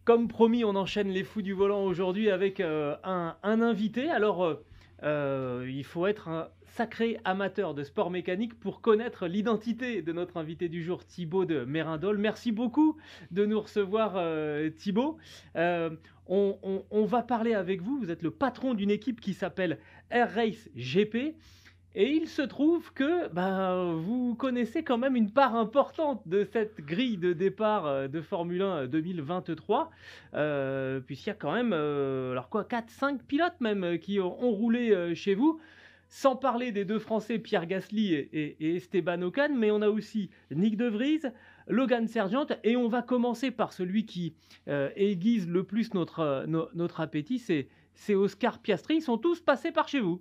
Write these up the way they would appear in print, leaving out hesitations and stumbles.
Comme promis, on enchaîne les fous du volant aujourd'hui avec un invité. Alors, il faut être un sacré amateur de sport mécanique pour connaître l'identité de notre invité du jour, Thibaut de Mérindol. Merci beaucoup de nous recevoir, Thibaut. Euh, on va parler avec vous. Vous êtes le patron d'une équipe qui s'appelle Air Race GP. Et il se trouve que vous connaissez quand même une part importante de cette grille de départ de Formule 1 2023, puisqu'il y a quand même alors quoi, 4-5 pilotes même qui ont roulé chez vous, sans parler des deux Français Pierre Gasly et Esteban Ocon, mais on a aussi Nick De Vries, Logan Sargent, et on va commencer par celui qui aiguise le plus notre appétit, c'est Oscar Piastri. Ils sont tous passés par chez vous.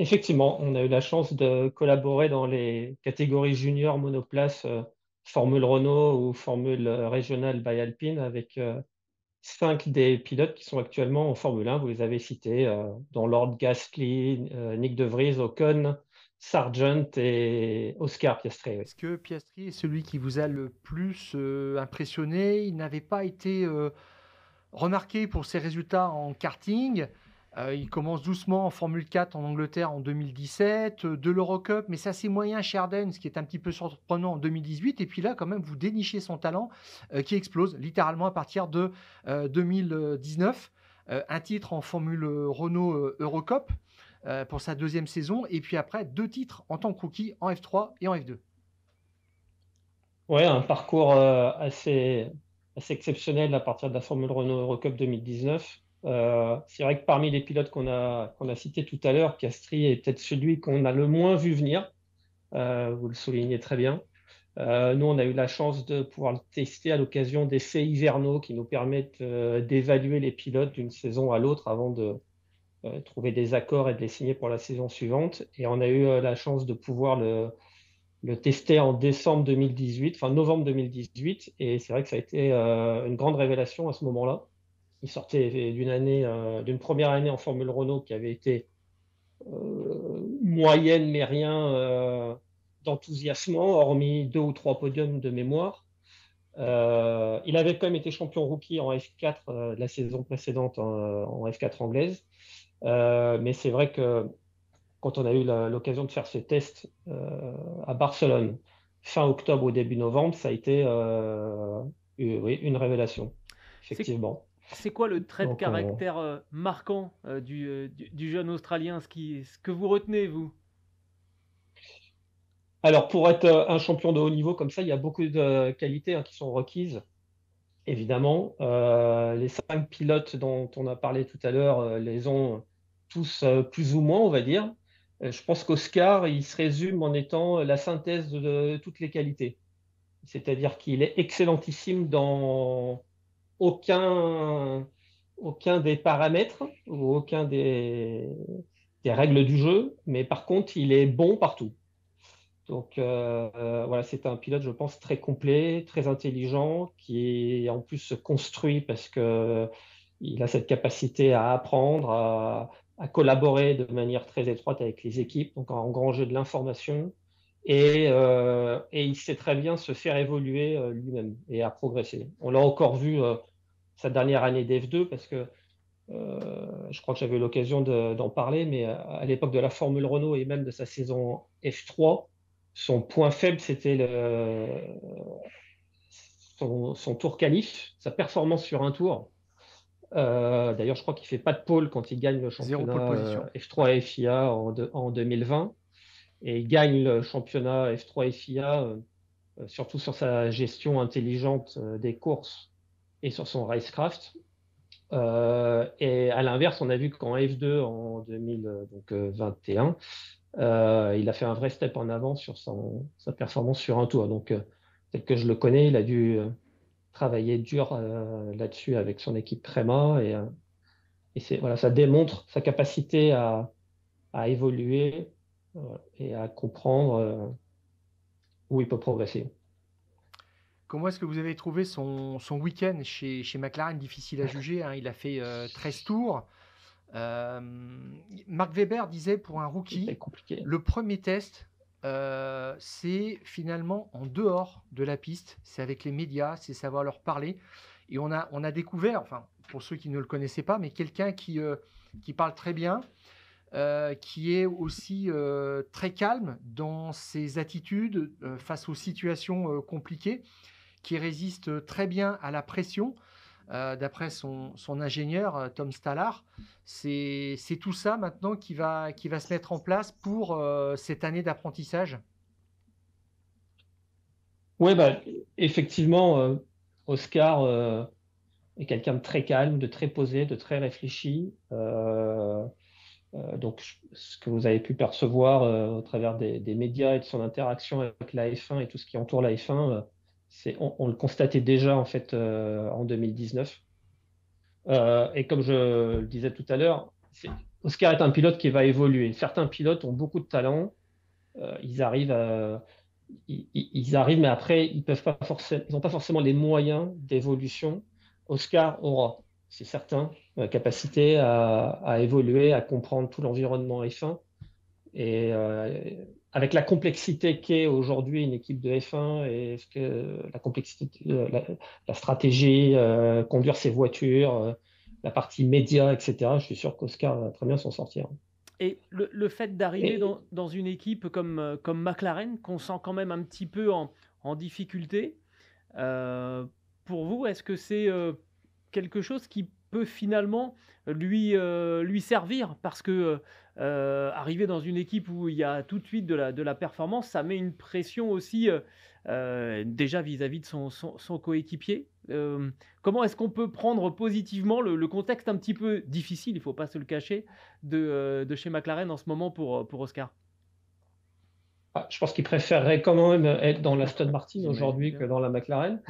Effectivement, on a eu la chance de collaborer dans les catégories juniors monoplace Formule Renault ou Formule régionale by Alpine avec cinq des pilotes qui sont actuellement en Formule 1. Vous les avez cités dans l'ordre Gasly, Nick De Vries, Ocon, Sargent et Oscar Piastri. Oui. Est-ce que Piastri est celui qui vous a le plus impressionné? Il n'avait pas été remarqué pour ses résultats en karting. Il commence doucement en Formule 4 en Angleterre en 2017, de l'Eurocup, mais c'est assez moyen chez Ardennes, ce qui est un petit peu surprenant en 2018. Et puis là, quand même, vous dénichez son talent qui explose littéralement à partir de 2019. Un titre en Formule Renault Eurocup pour sa deuxième saison, et puis après, deux titres en tant que rookie en F3 et en F2. Ouais, un parcours assez exceptionnel à partir de la Formule Renault Eurocup 2019. C'est vrai que parmi les pilotes qu'on a cités tout à l'heure, Piastri est peut-être celui qu'on a le moins vu venir. Vous le soulignez très bien. Nous, on a eu la chance de pouvoir le tester à l'occasion d'essais hivernaux qui nous permettent d'évaluer les pilotes d'une saison à l'autre avant de trouver des accords et de les signer pour la saison suivante. Et on a eu la chance de pouvoir le tester en décembre 2018, enfin novembre 2018. Et c'est vrai que ça a été une grande révélation à ce moment-là. Il sortait d'une première année en Formule Renault qui avait été moyenne, mais rien d'enthousiasmant, hormis deux ou trois podiums de mémoire. Il avait quand même été champion rookie en F4 la saison précédente en F4 anglaise. Mais c'est vrai que quand on a eu l'occasion de faire ce test à Barcelone, fin octobre ou début novembre, ça a été oui, une révélation, C'est effectivement. C'est quoi le trait de Donc on, caractère marquant du jeune Australien, ce que vous retenez, vous? Alors, pour être un champion de haut niveau comme ça, il y a beaucoup de qualités qui sont requises, évidemment. Les cinq pilotes dont on a parlé tout à l'heure les ont tous plus ou moins, on va dire. Je pense qu'Oscar, il se résume en étant la synthèse de toutes les qualités. C'est-à-dire qu'il est excellentissime dans aucun, aucun des paramètres ou aucun des règles du jeu, mais par contre, il est bon partout. Donc voilà, c'est un pilote, je pense, très complet, très intelligent, qui en plus se construit parce que il a cette capacité à apprendre, à collaborer de manière très étroite avec les équipes, donc à engranger de l'information. Et il sait très bien se faire évoluer lui-même et à progresser. On l'a encore vu sa dernière année d'F2 parce que je crois que j'avais eu l'occasion d'en parler, mais à l'époque de la Formule Renault et même de sa saison F3, son point faible, c'était son tour qualif, sa performance sur un tour. D'ailleurs, je crois qu'il fait pas de pole quand il gagne le Zéro pole championnat position. Ouais. F3 et FIA en 2020. Et il gagne le championnat F3 et FIA, surtout sur sa gestion intelligente des courses et sur son racecraft. Et à l'inverse, on a vu qu'en F2 en 2021, il a fait un vrai step en avant sur sa performance sur un tour. Donc, tel que je le connais, il a dû travailler dur là-dessus avec son équipe Prema. Et voilà, ça démontre sa capacité à évoluer et à comprendre où il peut progresser. Comment est-ce que vous avez trouvé son week-end chez McLaren? Difficile à juger, hein. Il a fait 13 tours. Euh, Mark Webber disait pour un C'était rookie, compliqué. le premier test, c'est finalement en dehors de la piste, c'est avec les médias, c'est savoir leur parler. Et on a découvert, enfin, pour ceux qui ne le connaissaient pas, mais quelqu'un qui parle très bien, qui est aussi très calme dans ses attitudes face aux situations compliquées, qui résiste très bien à la pression. D'après son ingénieur, Tom Stallard, c'est tout ça maintenant qui va se mettre en place pour cette année d'apprentissage. Oui, bah, effectivement, Oscar est quelqu'un de très calme, de très posé, de très réfléchi. Donc, ce que vous avez pu percevoir au travers des médias et de son interaction avec la F1 et tout ce qui entoure la F1, on le constatait déjà en fait en 2019. Et comme je le disais tout à l'heure, Oscar est un pilote qui va évoluer. Certains pilotes ont beaucoup de talent, ils arrivent ils arrivent, mais après, ils n'ont pas forcément les moyens d'évolution. Oscar aura, c'est certain, la capacité à évoluer, à comprendre tout l'environnement F1. Et avec la complexité qu'est aujourd'hui une équipe de F1 et la complexité, la stratégie, conduire ses voitures, la partie média, etc., je suis sûr qu'Oscar va très bien s'en sortir. Et le fait d'arriver Et, dans une équipe comme McLaren, qu'on sent quand même un petit peu en difficulté, euh, pour vous, est-ce que c'est quelque chose qui peut finalement lui servir? Parce que arriver dans une équipe où il y a tout de suite de la performance, ça met une pression aussi déjà vis-à-vis de son coéquipier. Comment est-ce qu'on peut prendre positivement le contexte un petit peu difficile, il ne faut pas se le cacher, de chez McLaren en ce moment pour Oscar? je pense qu'il préférerait quand même être dans l'Aston Martin aujourd'hui que dans la McLaren.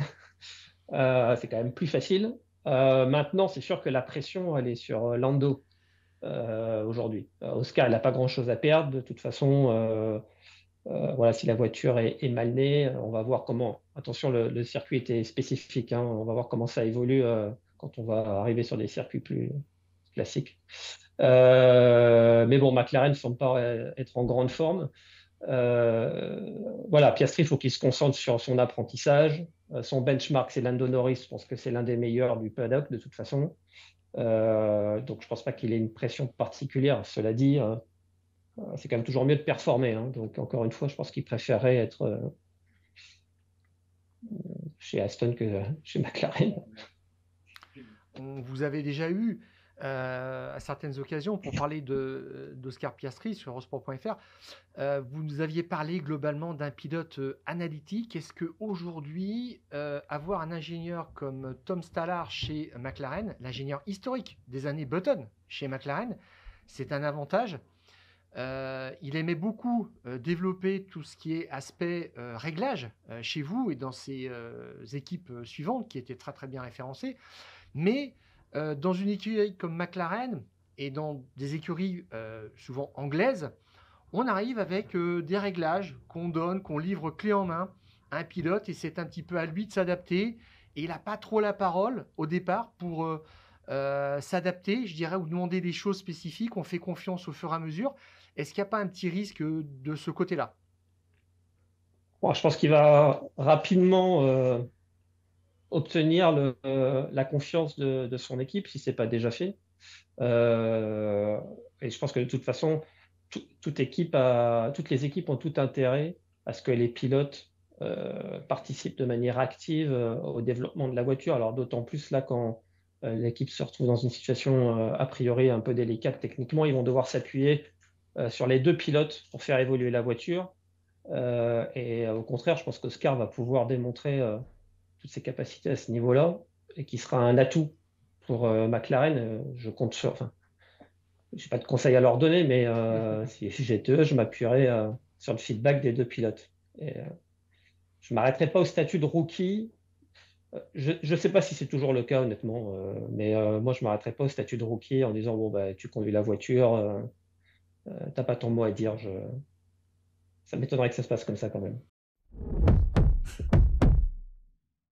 C'est quand même plus facile. Maintenant, c'est sûr que la pression, elle est sur Lando aujourd'hui. Oscar, il n'a pas grand-chose à perdre. De toute façon, voilà, si la voiture est mal née, on va voir comment. Attention, le circuit était spécifique, hein. On va voir comment ça évolue quand on va arriver sur des circuits plus classiques. Mais bon, McLaren ne semble pas être en grande forme. Voilà, Piastri, il faut qu'il se concentre sur son apprentissage. Son benchmark, c'est Lando Norris. Je pense que c'est l'un des meilleurs du paddock de toute façon. Donc, je ne pense pas qu'il ait une pression particulière. Cela dit, c'est quand même toujours mieux de performer, hein. Donc, encore une fois, je pense qu'il préférerait être chez Aston que chez McLaren. Vous avez déjà eu à certaines occasions, pour parler d'Oscar Piastri sur Eurosport.fr, vous nous aviez parlé globalement d'un pilote analytique. Est-ce qu'aujourd'hui, avoir un ingénieur comme Tom Stallard chez McLaren, l'ingénieur historique des années Button chez McLaren, c'est un avantage? Il aimait beaucoup développer tout ce qui est aspect réglage chez vous et dans ses équipes suivantes qui étaient très très bien référencées. Mais dans une écurie comme McLaren et dans des écuries souvent anglaises, on arrive avec des réglages qu'on donne, qu'on livre clé en main à un pilote et c'est un petit peu à lui de s'adapter. Et il n'a pas trop la parole au départ pour s'adapter, je dirais, ou demander des choses spécifiques. On fait confiance au fur et à mesure. Est-ce qu'il n'y a pas un petit risque de ce côté-là? Bon, je pense qu'il va rapidement obtenir la confiance de son équipe si ce n'est pas déjà fait. Et je pense que de toute façon, toutes les équipes ont tout intérêt à ce que les pilotes participent de manière active au développement de la voiture. Alors d'autant plus là quand l'équipe se retrouve dans une situation a priori un peu délicate techniquement, ils vont devoir s'appuyer sur les deux pilotes pour faire évoluer la voiture. Et au contraire, je pense qu'Oscar va pouvoir démontrer toutes ses capacités à ce niveau-là et qui sera un atout pour McLaren. Je compte sur. Enfin, je n'ai pas de conseils à leur donner, mais si j'étais eux, je m'appuierais sur le feedback des deux pilotes. Et, je ne m'arrêterai pas au statut de rookie. Je ne sais pas si c'est toujours le cas, honnêtement, mais moi, je ne m'arrêterai pas au statut de rookie en disant bon, bah, tu conduis la voiture, tu n'as pas ton mot à dire. Ça m'étonnerait que ça se passe comme ça quand même.